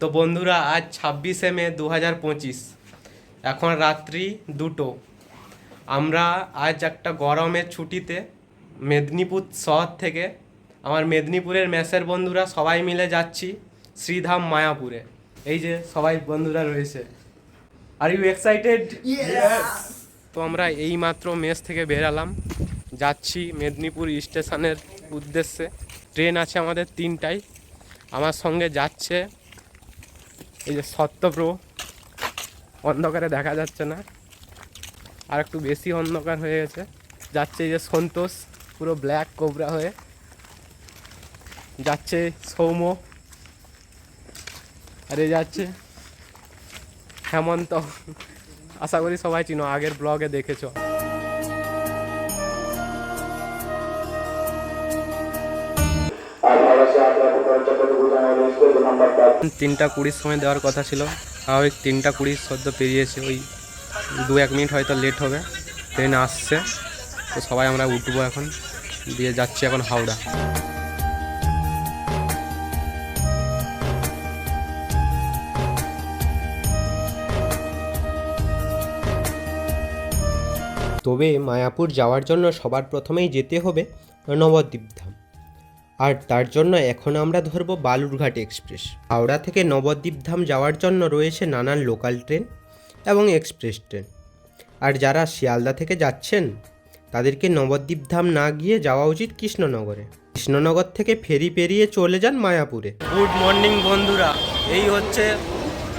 তো বন্ধুরা, আজ 26শে মে 2025, এখন রাত্রি 2টো। আমরা আজ একটা গরমের ছুটিতে মেদিনীপুর শহর থেকে আমার মেদিনীপুরের মেসের বন্ধুরা সবাই মিলে যাচ্ছি শ্রীধাম মায়াপুরে। এই যে সবাই বন্ধুরা রয়েছে। Are you excited? তো আমরা এই মাত্র মেস থেকে বেরালাম, যাচ্ছি মেদিনীপুর স্টেশনের উদ্দেশ্যে। ট্রেন আছে আমাদের 3টায়। আমার সঙ্গে যাচ্ছে এই যে সত্যপ্রো, অন্ধকারে দেখা যাচ্ছে না, আর একটু বেশি অন্ধকার হয়ে গেছে। যাচ্ছে এই যে সন্তোষ, পুরো ব্ল্যাক কোবরা হয়ে যাচ্ছে। সৌম্য, আর এই যাচ্ছে হেমন্ত। আশা করি সবাই চিনো, আগের ব্লগে দেখেছো। 3টা 20 সময় দেওয়ার কথা ছিল, ওই 3টা 20 সদ্য পেরিয়েছে। ওই 2-1 মিনিট হয়তো লেট হবে, ট্রেন আসছে। তো সবাই আমরা উঠবো এখন, দিয়ে যাচ্ছি এখন হাওড়া। তবে মায়াপুর যাওয়ার জন্য সবার প্রথমেই যেতে হবে নবদ্বীপ ধাম, আর তার জন্য এখন আমরা ধরব বালুরঘাট এক্সপ্রেস। হাওড়া থেকে নবদ্বীপ ধাম যাওয়ার জন্য রয়েছে নানান লোকাল ট্রেন এবং এক্সপ্রেস ট্রেন। আর যারা শিয়ালদা থেকে যাচ্ছেন তাদেরকে নবদ্বীপ ধাম না গিয়ে যাওয়া উচিত কৃষ্ণনগরে। কৃষ্ণনগর থেকে ফেরি পেরিয়ে চলে যান মায়াপুরে। গুড মর্নিং বন্ধুরা, এই হচ্ছে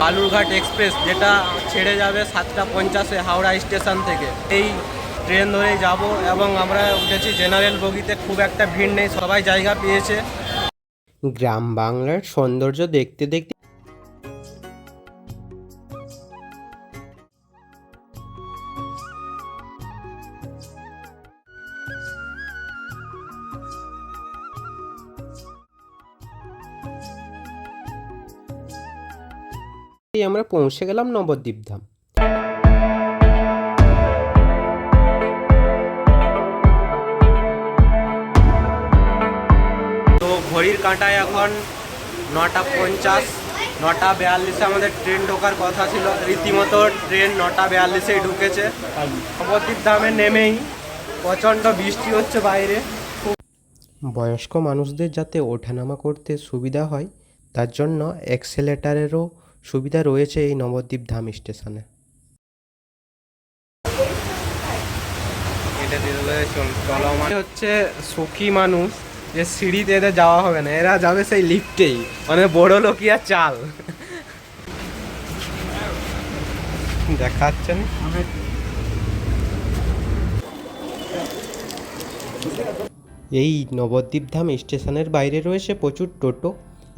বালুরঘাট এক্সপ্রেস, যেটা ছেড়ে যাবে 7টা 50-এ হাওড়া স্টেশন থেকে। এই ট্রেন ধরেই যাব, এবং আমরা উঠেছি জেনারেল বগিতে। খুব একটা ভিড় নেই, সবাই জায়গা পেয়েছে। গ্রাম বাংলার সৌন্দর্য দেখতে দেখতে আমরা পৌঁছে গেলাম নবদ্বীপ ধাম। তো ঘড়ির কাঁটায় এখন 9টা 50, 9টা 42-এ আমাদের ট্রেন ঢোকার কথা ছিল। রীতিমতো ট্রেন 9টা 42-এই ঢুকেছে। নবদ্বীপ ধামে নেমেই প্রচণ্ড বৃষ্টি হচ্ছে বাইরে। বয়স্ক মানুষদের যাতে ওঠানামা করতে সুবিধা হয়, তার জন্য অ্যাক্সেলেটারেরও সুবিধা রয়েছে এই নবদ্বীপ ধাম স্টেশনে। হচ্ছে সুখী মানুষ, যে সিঁড়িতে এদের যাওয়া হবে না, এরা যাবে সেই লিফটেই, মানে বড় লোকিয়া চাল দেখাচ্ছেন। এই নবদ্বীপ ধাম স্টেশনের বাইরে রয়েছে প্রচুর টোটো।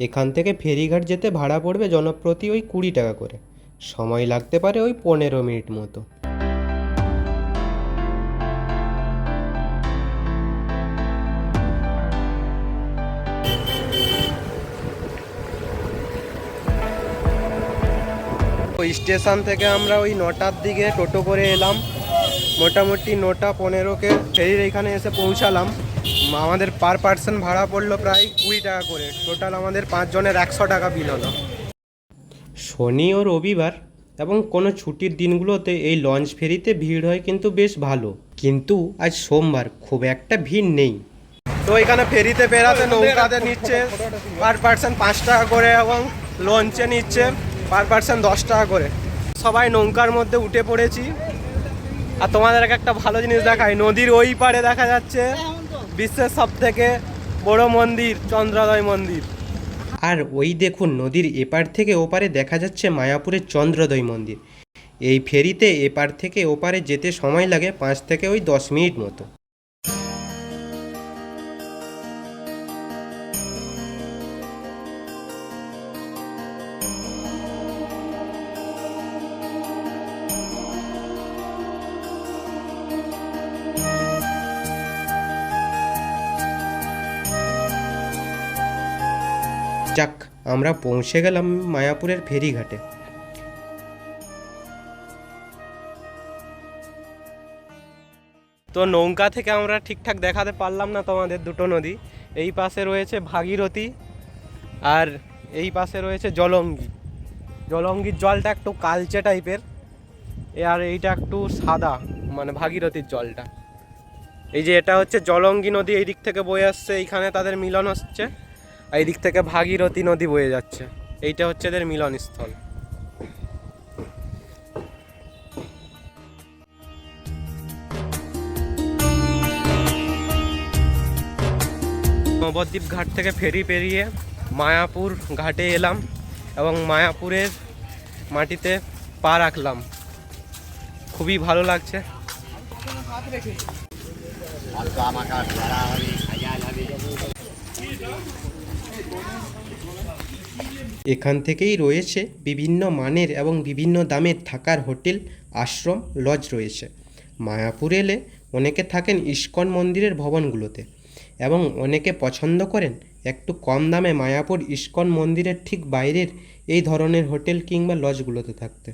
এখান থেকে ফেরিঘাট যেতে ভাড়া পড়বে জনপ্রতি ওই 20 টাকা করে। সময় লাগতে পারে ওই 15 মিনিট মতো। ওই স্টেশন থেকে আমরা ওই 9টার দিকে টোটো করে এলাম। মোটামুটি 9টা 15-কে ফেরির এখানে এসে পৌঁছালাম। আমাদের পার পার্সন ভাড়া পড়লো প্রায় 20 টাকা করে। টোটাল আমাদের 5 জনের 100 টাকা বিল হলো। শনি ও রবিবার এবং কোনো ছুটির দিনগুলোতে এই লঞ্চ ফেরিতে ভিড় হয় কিন্তু বেশ ভালো, কিন্তু আজ সোমবার খুব একটা ভিড় নেই। তো এখানে ফেরিতে বেড়াতে নৌকাতে নিচ্ছে পার পার্সন 5 টাকা করে, এবং লঞ্চে নিচ্ছে পার পার্সন 10 টাকা করে। সবাই নৌকার মধ্যে উঠে পড়েছি। আর তোমাদের একটা ভালো জিনিস দেখাই, নদীর ওই পারে দেখা যাচ্ছে বিশ্বের সবথেকে বড় মন্দির, চন্দ্রোদয় মন্দির। আর ওই দেখুন, নদীর এপার থেকে ওপারে দেখা যাচ্ছে মায়াপুরের চন্দ্রোদয় মন্দির। এই ফেরিতে এপার থেকে ওপারে যেতে সময় লাগে 5 থেকে 10 মিনিট মতো। যাক, আমরা পৌঁছে গেলাম মায়াপুরের ফেরিঘাটে। তো নৌকা থেকে আমরা ঠিকঠাক দেখাতে পারলাম না তোমাদের দুটো নদী। এই পাশে রয়েছে ভাগীরথী, আর এই পাশে রয়েছে জলঙ্গি। জলঙ্গির জলটা একটু কালচে টাইপের, আর এইটা একটু সাদা, মানে ভাগীরথীর জলটা। এই যে এটা হচ্ছে জলঙ্গি নদী, এই দিক থেকে বয়ে আসছে, এইখানে তাদের মিলন হচ্ছে। আর এই দিক থেকে ভাগীরথী নদী বয়ে যাচ্ছে, এইটা হচ্ছে এদের মিলনস্থল। নবদ্বীপ ঘাট থেকে ফেরি পেরিয়ে মায়াপুর ঘাটে এলাম এবং মায়াপুরের মাটিতে পা রাখলাম। খুবই ভালো লাগছে। এখান থেকেই রয়েছে বিভিন্ন মানের এবং বিভিন্ন দামের থাকার হোটেল, আশ্রম, লজ রয়েছে। মায়াপুর এলে অনেকে থাকেন ইস্কন মন্দিরের ভবনগুলোতে এবং অনেকে পছন্দ করেন একটু কম দামে মায়াপুর ইস্কন মন্দিরের ঠিক বাইরের এই ধরনের হোটেল কিংবা লজগুলোতে থাকতে।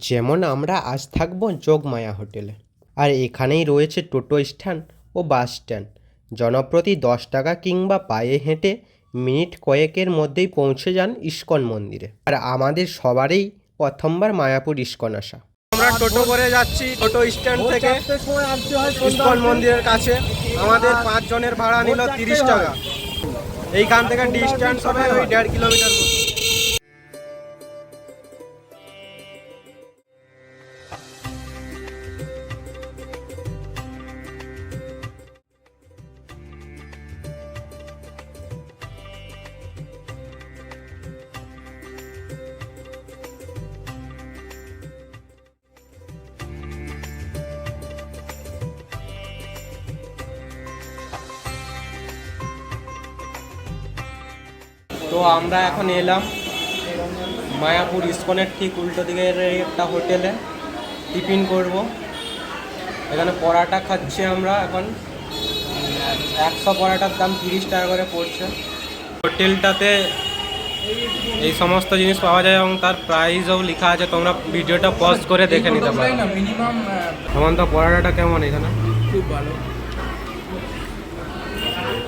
যেমন আমরা আজ থাকবো যোগমায়া হোটেলে, আর এখানেই রয়েছে টোটো স্ট্যান্ড ও বাস স্ট্যান্ড। জনপ্রতি 10 টাকা কিংবা পায়ে হেঁটে মিনিট কয়েকের মধ্যেই পৌঁছে যান ইস্কন মন্দিরে। আর আমাদের সবারই প্রথমবার মায়াপুর ইস্কন আসা। আমরা টোটো করে যাচ্ছি টোটো স্ট্যান্ড থেকে ইস্কন মন্দিরের কাছে। আমাদের 5 জনের ভাড়া নিল 30 টাকা। এইখান থেকে ডিস্টেন্স হবে ওই 1.5 কিলোমিটার মতো। তো আমরা এখন এলাম মায়াপুর ইস্কনের ঠিক উল্টো দিকের একটা হোটেলে টিফিন করব। এখানে পরাটা খাচ্ছি আমরা এখন। 100 পরাটার দাম 30 টাকা করে পড়ছে। হোটেলটাতে এই সমস্ত জিনিস পাওয়া যায় এবং তার প্রাইসও লেখা আছে, তোমরা ভিডিওটা পজ করে দেখে নিতে পারো। হেমন্ত, পরাটাটা কেমন এখানে? খুব ভালো।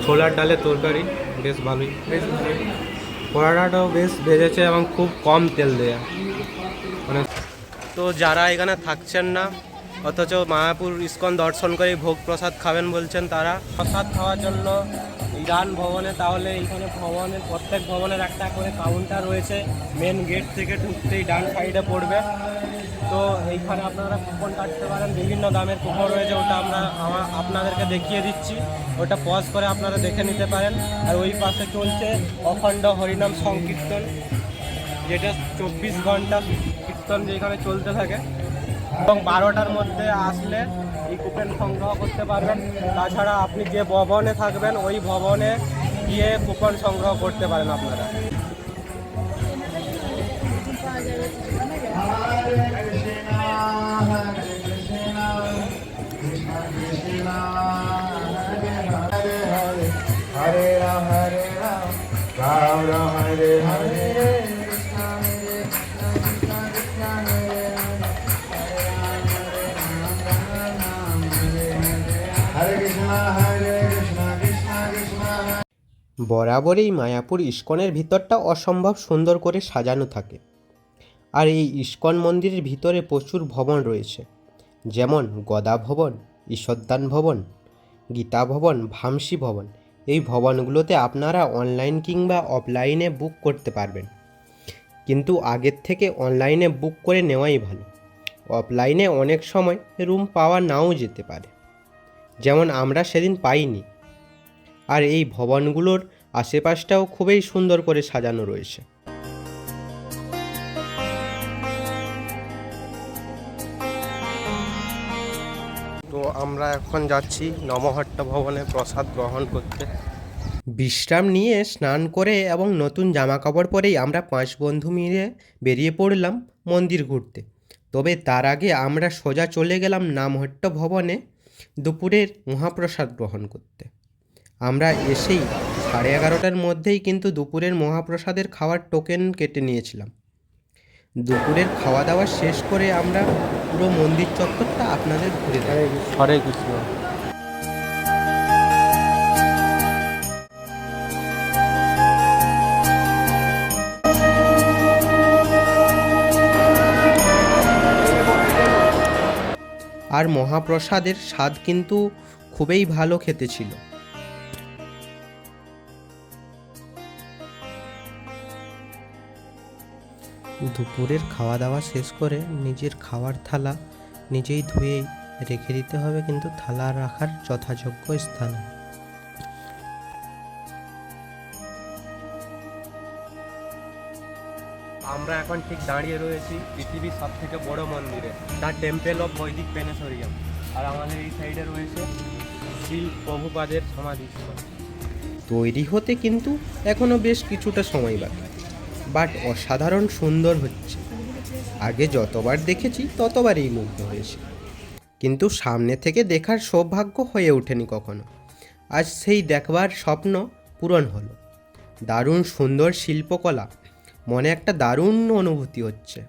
ছোলার ডালের তরকারি বেশ ভালোই, পরাটাটাও বেশ ভেজেছে এবং খুব কম তেল দেয়া। মানে তো যারা এখানে থাকছেন না অথচ মায়াপুর ইস্কন দর্শন করে ভোগ প্রসাদ খাবেন বলছেন, তারা প্রসাদ খাওয়ার জন্য ইরান ভবনে, তাহলে এইখানে ভবনের প্রত্যেক ভবনের একটা করে কাউন্টার রয়েছে। মেন গেট থেকে ঢুকতেই ডান সাইডে পড়বে। তো এইখানে আপনারা কুপন কাটতে পারেন, বিভিন্ন দামের কুপন রয়েছে, ওটা আমরা আপনাদেরকে দেখিয়ে দিচ্ছি, ওটা পজ করে আপনারা দেখে নিতে পারেন। আর ওই পাশে চলছে অখণ্ড হরিনাম সংকীর্তন, যেটা 24 ঘন্টা কীর্তন যেখানে চলতে থাকে। এবং 12টার মধ্যে আসলে এই কুপন সংগ্রহ করতে পারবেন। তাছাড়া আপনি যে ভবনে থাকবেন ওই ভবনে গিয়ে কুপন সংগ্রহ করতে পারেন আপনারা। হরে রাম হরে রাম, রাম রাম হরে হরে, কৃষ্ণ হরে কৃষ্ণ, কৃষ্ণ কৃষ্ণ হরে হরে, হরে কৃষ্ণ হরে কৃষ্ণ, কৃষ্ণ কৃষ্ণ। বরাবরই মায়াপুর ইস্কনের ভিতরটা অসম্ভব সুন্দর করে সাজানো থাকে। আর এই ইস্কন মন্দিরের ভিতরে প্রচুর ভবন রয়েছে, যেমন গদা ভবন, ঈশ্বরদান ভবন, গীতা ভবন, ভামসী ভবন। এই ভবনগুলোতে আপনারা অনলাইন কিংবা অফলাইনে বুক করতে পারবেন, কিন্তু আগের থেকে অনলাইনে বুক করে নেওয়াই ভালো। অফলাইনে অনেক সময় রুম পাওয়া নাও যেতে পারে, যেমন আমরা সেদিন পাইনি। আর এই ভবনগুলোর আশেপাশটাও খুবই সুন্দর করে সাজানো রয়েছে। তো আমরা এখন যাচ্ছি নমহট্ট ভবনে প্রসাদ গ্রহণ করতে। বিশ্রাম নিয়ে স্নান করে এবং নতুন জামা কাপড় পরেই আমরা 5 বন্ধু মিলে বেরিয়ে পড়লাম মন্দির ঘুরতে। তবে তার আগে আমরা সোজা চলে গেলাম নামহট্ট ভবনে দুপুরের মহাপ্রসাদ গ্রহণ করতে। আমরা এসেই 11:30টার মধ্যেই কিন্তু দুপুরের মহাপ্রসাদের খাওয়ার টোকেন কেটে নিয়েছিলাম। দুপুরের খাওয়া দাওয়া শেষ করে আমরা পুরো মন্দির চত্বরটা আপনাদের ঘুরে দেখাই। হরে কৃষ্ণ। আর মহাপ্রসাদের স্বাদ কিন্তু খুবই ভালো খেতে ছিল। দুপুরের খাওয়া দাওয়া শেষ করে নিজের খাওয়ার থালা নিজেই ধুয়েই রেখে দিতে হবে, কিন্তু থালা রাখার যথাযোগ্য স্থান। আমরা এখন ঠিক দাঁড়িয়ে রয়েছি পৃথিবীর সব থেকে বড় মন্দিরে, দ্য টেম্পল অফ বৈদিক প্ল্যানেটোরিয়াম। আর আমাদের এই সাইডে রয়েছে শিল প্রভুপাদের সমাধিস্থল। তৈরি হতে কিন্তু এখনো বেশ কিছুটা সময় বাকি, বাট অসাধারণ সুন্দর হচ্ছে। আগে যতবার দেখেছি ততবারই মুগ্ধ হয়েছি, কিন্তু সামনে থেকে দেখার সৌভাগ্য হয়ে ওঠেনি কখনো। আজ সেই দেখবার স্বপ্ন পূরণ হলো। দারুণ সুন্দর শিল্পকলা, মনে একটা দারুণ অনুভূতি হচ্ছে।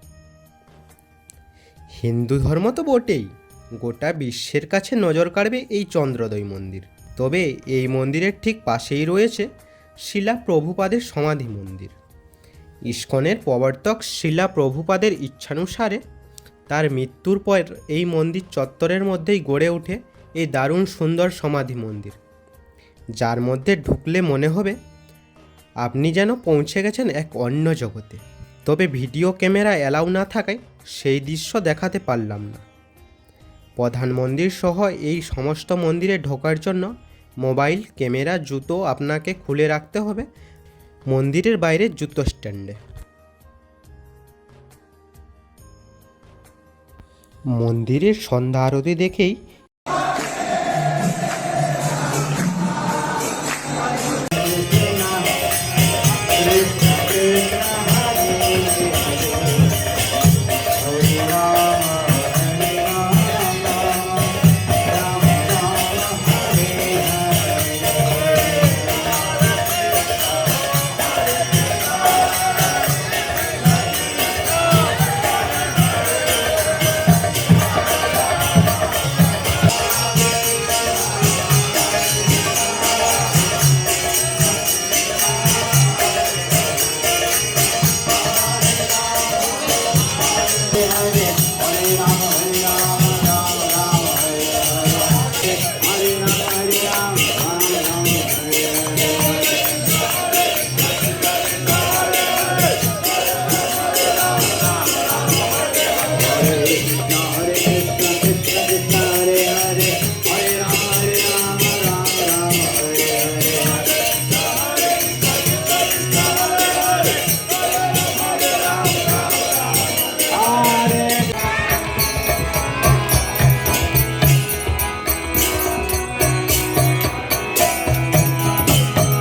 হিন্দু ধর্ম তো বটেই, গোটা বিশ্বের কাছে নজর কাড়বে এই চন্দ্রোদয় মন্দির। তবে এই মন্দিরের ঠিক পাশেই রয়েছে শিলা প্রভুপাদের সমাধি মন্দির। ইস্কনের প্রবর্তক শিলা প্রভুপাদের ইচ্ছানুসারে তার মৃত্যুর পর এই মন্দির চত্বরের মধ্যেই গড়ে ওঠে এই দারুণ সুন্দর সমাধি মন্দির, যার মধ্যে ঢুকলে মনে হবে আপনি যেন পৌঁছে গেছেন এক অন্য জগতে। তবে ভিডিও ক্যামেরা অ্যালাউ না থাকায় সেই দৃশ্য দেখাতে পারলাম না। প্রধান মন্দির সহ এই সমস্ত মন্দিরে ঢোকার জন্য মোবাইল, ক্যামেরা, জুতো আপনাকে খুলে রাখতে হবে মন্দিরের বাইরের জুতো স্ট্যান্ডে। মন্দিরের সন্ধ্যা আরতি দেখেই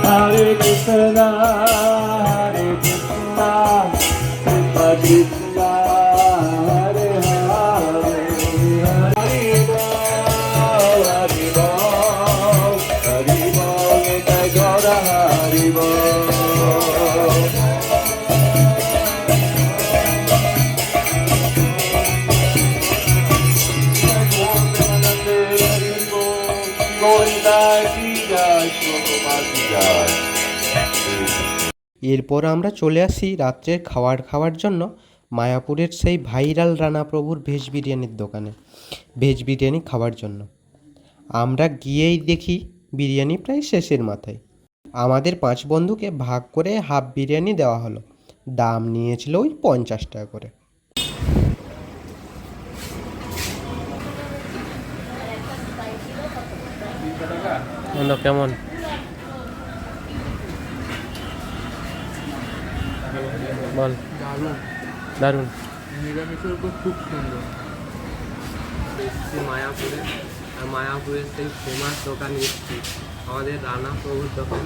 Hare Krishna, Hare Krishna, Krishna Krishna, Hare Hare, Hare Bol, Hare Bol, Hare Bol, Jai Gaura Hare Bol. এরপর আমরা চলে আসি রাত্রের খাওয়ার জন্য মায়াপুরের সেই ভাইরাল রানা প্রভুর ভেজ বিরিয়ানির দোকানে ভেজ বিরিয়ানি খাওয়ার জন্য। আমরা গিয়েই দেখি বিরিয়ানি প্রায় শেষের মাথায়। আমাদের 5 বন্ধুকে ভাগ করে হাফ বিরিয়ানি দেওয়া হলো। দাম নিয়েছিল ওই 50 টাকা করে। কেমন বল? দারুণ। নিরামিষের উপর খুব সুন্দর। মায়াপুরে আর মায়াপুরের সেই ফেমাস দোকান এসেছি, আমাদের রানা প্রভুর দোকান,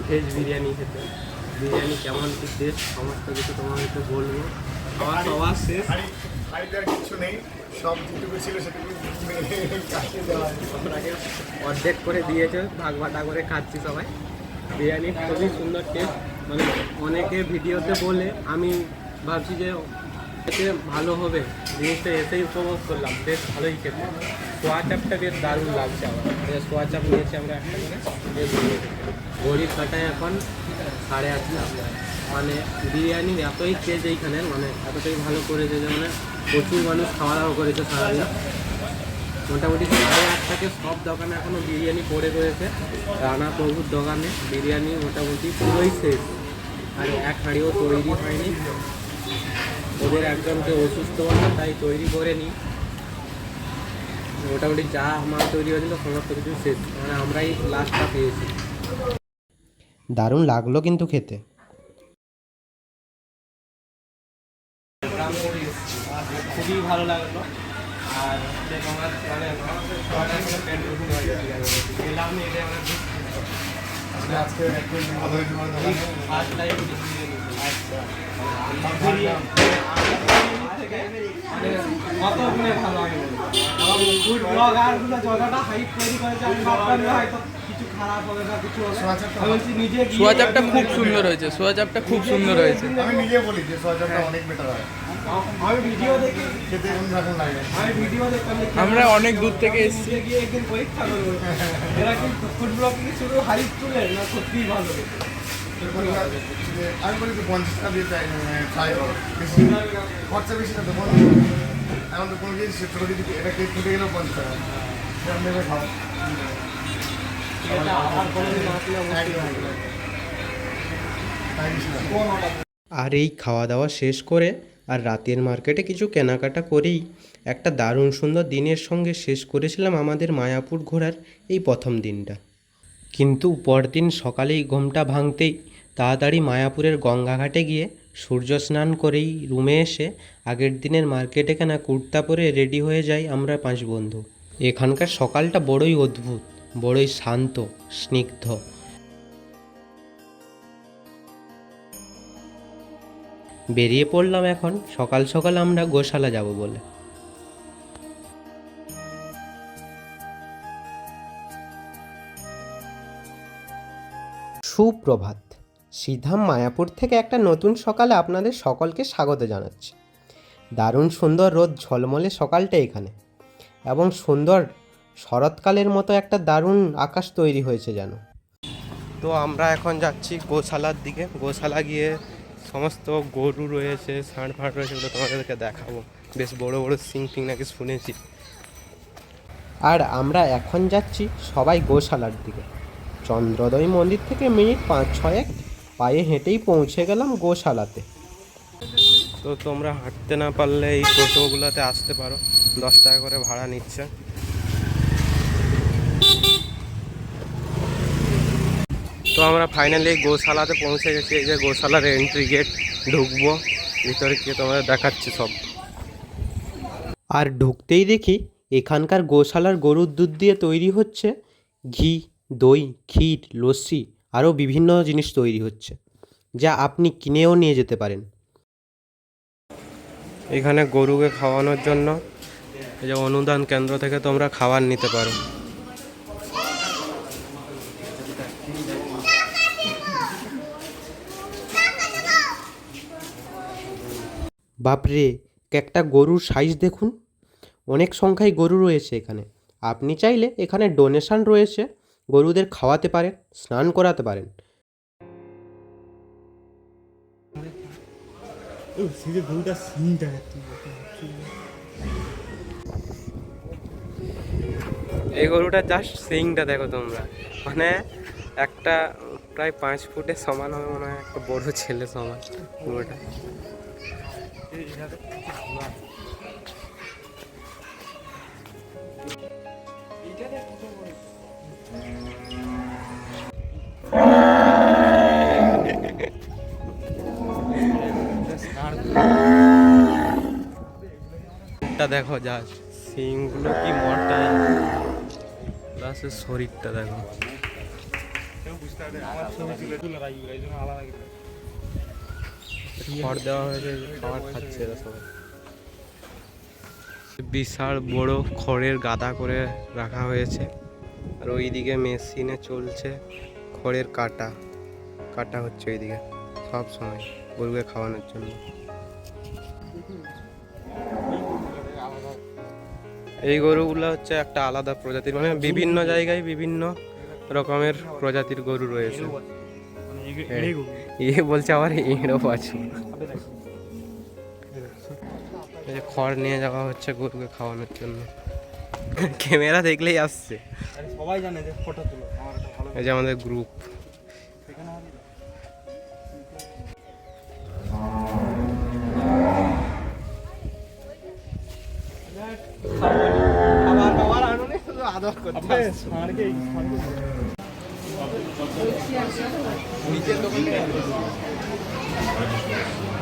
ভেজ বিরিয়ানি খেতে। বিরিয়ানি কেমন কি টেস্ট সমস্ত কিছু তোমাকে বলবো। খাওয়া সবার শেষ, কিছু নেই, সব যেটুকু ছিল সেটুকু আপনাকে অর্ধেক করে দিয়েছে, ভাগ ভাটা করে খাচ্ছি সবাই। বিরিয়ানি খুবই সুন্দর টেস্ট, মানে অনেকে ভিডিওতে বলে, আমি ভাবছি যে এতে ভালো হবে জিনিসটা এসেই উপভোগ করলাম, বেশ ভালোই খেতে। সোয়া চাপটা বেশ দারুণ লাগছে আমার। সোয়া চাপ নিয়েছি আমরা একটা করে, বেশ ভালো খেতে। ঘড়ির কাটায় এখন 8:30। মানে বিরিয়ানির এতই ক্রেজ এইখানে, মানে এতটাই ভালো করেছে যে মানে প্রচুর মানুষ খাওয়া দাওয়া করেছে সারাদিন। মোটামুটি 8:30 থেকে সব দোকানে এখনও বিরিয়ানি পড়ে রয়েছে। রানা প্রভুর দোকানে বিরিয়ানি মোটামুটি পুরোই শেষ, আর এক হাঁড়িও তৈরি হয়নি। ওদের একজনকে অসুস্থ বলে তাই তৈরি করে নিই। মোটামুটি যা মাল তৈরি হয়েছিল সমস্ত কিছু শেষ, মানে আমরাই লাস্টটা পেয়েছি। দারুণ লাগলো কিন্তু খেতে। খুবই ভালো লাগলো। আর তোমার মানে আজকে একদম ভালো হয়েছে মানে দাদা। ফার্স্ট টাইম কত গুণে ভালো আমি বলবো। এবং ফুড ব্লগারগুলো যতটা হাইপ তৈরি করেছে আমি ভাবতাম যে হয়তো কিছু খারাপ হবে না, কিছু হবে। আমি বলছি নিজে সোয়া চাপটা খুব সুন্দর হয়েছে, সোয়া চাপটা খুব সুন্দর হয়েছে। আমি নিজে বলি যে সহজটা অনেক বেটার হয় আমি ভিডিও দেখি, খেতে অন্যরকম লাগে। আমি ভিডিও দেখতাম যে আমরা অনেক দূর থেকে এসেছি। গিয়ে একদিন পরীক্ষা করবো এরা কি ফুড ব্লগ থেকে শুধু হাইপ তুলে না সত্যিই ভালো। আমি বলি তো 50 টাকা দিয়ে ট্রাই করো, বেশি খরচা বেশি না তো বন্ধু। এখন তো কোনো জিনিস ছোটো দিদি এটা কেক খেতে গেলেও 50 টাকা, সেরকম ভেবে খাও। আর কোনোদিন আসলে অবশ্যই ভালো লাগে। তাই বেশি না। আর এই খাওয়া দাওয়া শেষ করে আর রাতের মার্কেটে কিছু কেনাকাটা করেই একটা দারুণ সুন্দর দিনের সঙ্গে শেষ করেছিলাম আমাদের মায়াপুর ঘোরার এই প্রথম দিনটা। কিন্তু পরদিন সকালেই ঘুমটা ভাঙতেই তাড়াতাড়ি মায়াপুরের গঙ্গাঘাটে গিয়ে সূর্য স্নান করেই রুমে এসে আগের দিনের মার্কেটে কেনা কুর্তা পরে রেডি হয়ে যাই আমরা 5 বন্ধু। এখানকার সকালটা বড়ই অদ্ভুত, বড়ই শান্ত, স্নিগ্ধ। বেরিয়ে পড়লাম এখন সকাল সকাল আমরা গোশালা যাব বলে। সুপ্রভাত। সিধাম মায়াপুর থেকে একটা নতুন সকালে আপনাদের সকলকে স্বাগত জানাচ্ছি। দারুণ সুন্দর রোদ ঝলমলে সকালটা এখানে, এবং সুন্দর শরৎকালের মতো একটা দারুণ আকাশ তৈরি হয়েছে যেন। তো আমরা এখন যাচ্ছি গোশালার দিকে। গোশালা গিয়ে সমস্ত গরু রয়েছে, ষাঁড় ফাঁড় রয়েছে, ওগুলো তোমাদেরকে দেখাবো। বেশ বড় বড় সিং টিং নাকি শুনেছি। আর আমরা এখন যাচ্ছি সবাই গোশালার দিকে। চন্দ্রোদয় মন্দির থেকে মিনিট 5-6 পায়ে হেঁটেই পৌঁছে গেলাম গোশালাতে। তো তোমরা হাঁটতে না পারলে এই টোটোগুলোতে আসতে পারো, 10 টাকা করে ভাড়া নিচ্ছে। তো আমরা ফাইনালি গোশালাতে পৌঁছে গেছি। এই যে গোশালার এন্ট্রি গেট, ঢুকবো ভিতরে গিয়ে তোমাদের দেখাচ্ছি সব। আর ঢুকতেই দেখি এখানকার গোশালার গরুর দুধ দিয়ে তৈরি হচ্ছে ঘি, দই, ক্ষীর, লস্যি, আরও বিভিন্ন জিনিস তৈরি হচ্ছে, যা আপনি কিনেও নিয়ে যেতে পারেন। এখানে গরুকে খাওয়ানোর জন্য এই যে অনুদান কেন্দ্র থেকে তোমরা খাবার নিতে পারো। বাপরে, একটা গরুর সাইজ দেখুন, অনেক সংখ্যায় গরু রয়েছে এখানে। আপনি চাইলে এখানে ডোনেশন রয়েছে, গরুদের খাওয়াতে পারেন, স্নান করাতে পারেন। এই গরুটা জাস্ট সিংটা দেখো তোমরা, মানে একটা প্রায় 5 ফুটের সমান হবে মনে হয়, একটা বড় ছেলে সমান পুরোটা। দেখো জাস্ট সিংগুলো কি মোটা, প্লাস শরীরটা দেখো। খড় দেওয়া হয়েছে, খাবার খাচ্ছে এরা সবাই। বিশাল বড় খড়ের গাদা করে রাখা হয়েছে, আর ওইদিকে মেশিনে চলছে খড়ের কাটা হচ্ছে ওইদিকে সব সময় গরুকে খাওয়ানোর জন্য। এই গরুগুলো হচ্ছে একটা আলাদা প্রজাতির, মানে বিভিন্ন জায়গায় বিভিন্ন রকমের প্রজাতির গরু রয়েছে। ইয়ে বলছে আবার এঁড়ো পাচ্ছি। এই যে খড় নিয়ে যাওয়া হচ্ছে গরুকে খাওয়ানোর জন্য। ক্যামেরা দেখলেই আসছে, সবাই জানে যে ফটো তুলো। এই যে আমাদের গ্রুপ।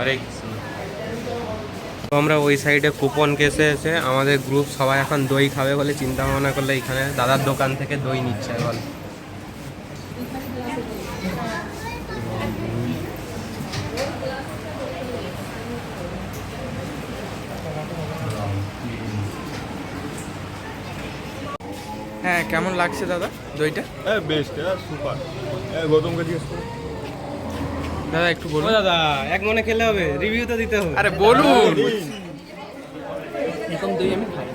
আরে তো আমরা ওই সাইডে কুপন কেসে এসে আমাদের গ্রুপ সবাই এখন দই খাবে বলে চিন্তা ভাবনা করলে এখানে দাদার দোকান থেকে দই নিচ্ছে এখন। হ্যাঁ, কেমন লাগছে দাদা দইটা? Best, super. গৌতমকে জিজ্ঞেস করো। দাদা একটু বলুন। দাদা এক মনে খেলে হবে, রিভিউ তো দিতে হবে। আরে বলুন। এরকম দই আমি খাই,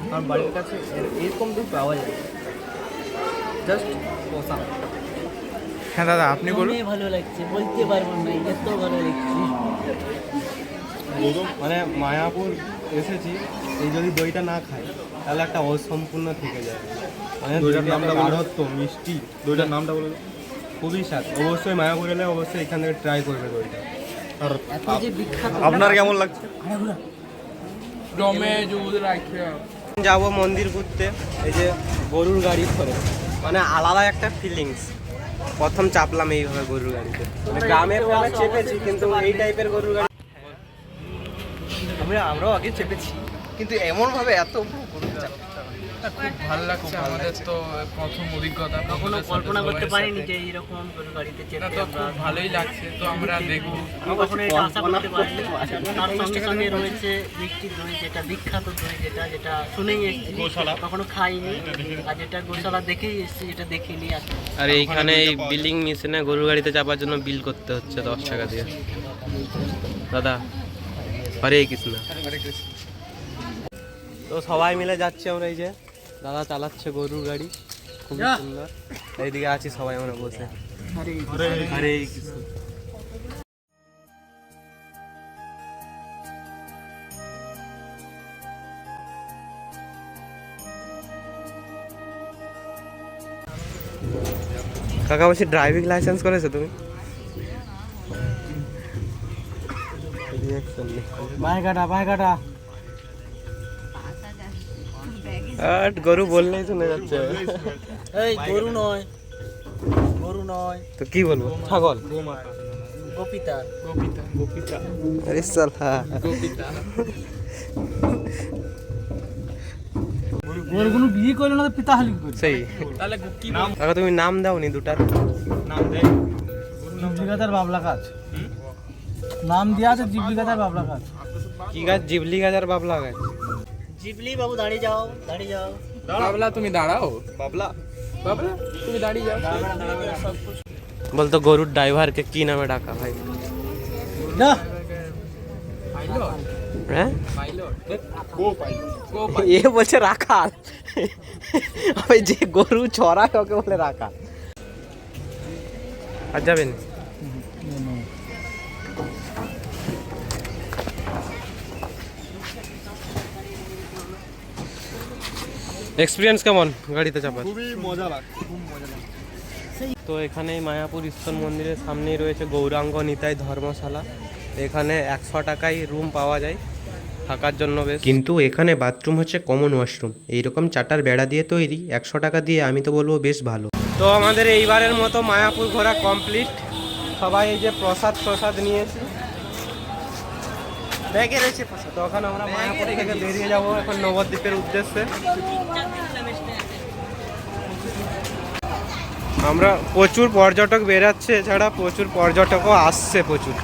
আমার বাড়ির কাছে এরকম দই পাওয়া যায়, জাস্ট কষা। হ্যাঁ দাদা আপনি বলুন। শুনে ভালো লাগছে, বলতে পারবো না, এত ভালো লাগছে। মানে মায়াপুর এসেছি, এই যদি দইটা না খাই তাহলে একটা অসম্পূর্ণ থেকে যায়। মানে দইটার নামটা বলো। গাঢ়ত্ব, মিষ্টি, দইটার নামটা বলে দাও। খুবই স্বাদ। অবশ্যই মায়াপুর এলে অবশ্যই এখান থেকে ট্রাই করবে দইটা। আর এত যে বিখ্যাত। আপনার কেমন লাগছে? দমে দুধ রাখছে। যাবো মন্দির ঘুরতে, এই যে গরুর গাড়ি করে, মানে আলাদা একটা ফিলিংস। প্রথম চাপলাম এইভাবে গরুর গাড়িতে, মানে গ্রামের বেলা চেপেছি কিন্তু এই টাইপের গরুর গাড়ি আমরাও আগে চেপেছি, কিন্তু এমন ভাবে এত খুব ভালো লাগছে, আমাদের তো প্রথম অভিজ্ঞতা। কখনো কল্পনা করতে পারিনি যে এইরকম গরুর গাড়িতে এটা চেপে তো আমরা। খুব ভালোই লাগছে, তো আমরা দেখবো। কখনো এটা আশা করতে পারিনি। তার সঙ্গে সঙ্গে রয়েছে মিষ্টি দই, যেটা বিখ্যাত দই, যেটা শুনেই এসেছি, কখনো খাইনি। আর যেটা গোশালা দেখেই এসেছি, যেটা দেখিনি। আর এইখানে এই বিলিং মেশিনে গরুর গাড়িতে চাপার জন্য বিল করতে হচ্ছে 10 টাকা দিয়ে। দাদা হরে কৃষ্ণ। তো সবাই মিলে যাচ্ছে আমরা, এই যে দাদা চালাচ্ছে গরুর গাড়ি, খুব সুন্দর। এইদিকে আছি সবাই আমরা বসে। হরে কৃষ্ণ। কাকা বলছি ড্রাইভিং লাইসেন্স করেছো তুমি? বাইকাটা গরু বললেই শোনা যাচ্ছে। এই গরু নয়, তো কি বলবো? ছাগল, গোপিতা। আরে সালা গরুগুলো বিয়ে করলো না, পিতা হালি করে। সেই তাহলে কি কাকা তুমি নাম দাওনি দুটার? নাম দেয়। জিবলিগাতার বাবলা গাছ নাম দেওয়া আছে, জিবলিগাতার বাবলা গাছ। কি গাছ? জিবলি গাছ আর বাবলা গাছ। জিবলি বাবু দাঁড়িয়ে যাও। বাবলা তুমি দাঁড়াও। বাবলা তুমি দাঁড়িয়ে যাও। বলতো গরুর ড্রাইভারকে কি নামে ডাকা ভাই? না হ্যাঁ গো এ বলছে রাখাল, ওই যে গরু চড়ায় ওকে বলে রাখাল। আর যাবেন? এক্সপিরিয়েন্স কেমন গাড়িতে চাপার? খুবই মজা লাগছে। তো এখানে মায়াপুর ইস্কন মন্দিরের সামনেই রয়েছে গৌরাঙ্গ নিতাই ধর্মশালা। এখানে 100 টাকায় রুম পাওয়া যায় থাকার জন্য বেশ, কিন্তু এখানে বাথরুম হচ্ছে কমন ওয়াশরুম, এইরকম চাটার বেড়া দিয়ে তৈরি। 100 টাকা দিয়ে আমি তো বলবো বেশ ভালো। তো আমাদের এইবারের মতো মায়াপুর ঘোরা কমপ্লিট। সবাই এই যে প্রসাদ নিয়েছি, ব্যাগে রয়েছে প্রসাদ। তো এখন আমরা মায়াপুর থেকে বেরিয়ে যাবো এখন নবদ্বীপের উদ্দেশ্যে। আমরা প্রচুর পর্যটক বেরাচ্ছে, এছাড়া প্রচুর পর্যটকও আসছে প্রচুর।